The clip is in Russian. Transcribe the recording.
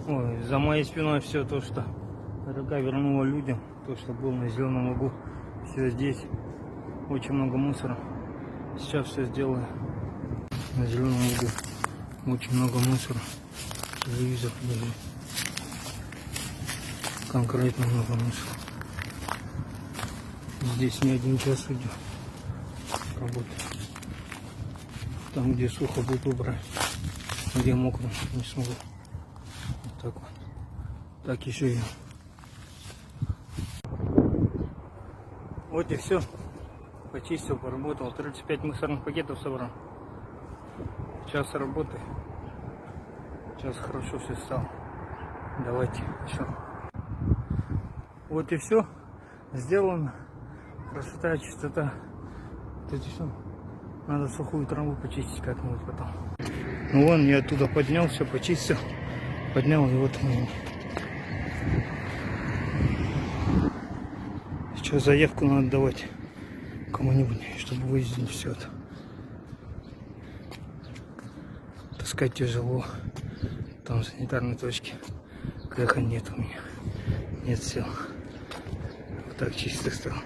Ой, за моей спиной все то, что дорога вернула людям, то, что было на Зеленом лугу, все здесь. Очень много мусора. Сейчас все сделаю. На Зеленом лугу очень много мусора. Телевизор лежит. Конкретно много мусора. Здесь не один час идет работа. Там, где сухо, буду убрать. Где мокро, не смогу. Вот так вот. Так еще и. Вот и все. Почистил, поработал. 35 мусорных пакетов собрал. Час работы. Сейчас хорошо все стало. Давайте еще. Вот и все. Сделано. Красота, чистота. Вот это все. Надо сухую траву почистить как-нибудь потом. Ну вон, я оттуда поднялся, почистил. Поднял, и вот мы. Сейчас заявку надо давать кому-нибудь, чтобы выяснить все это. Таскать тяжело. Там санитарной точки. Кэха нет у меня. Нет сил. Вот так чисто стало.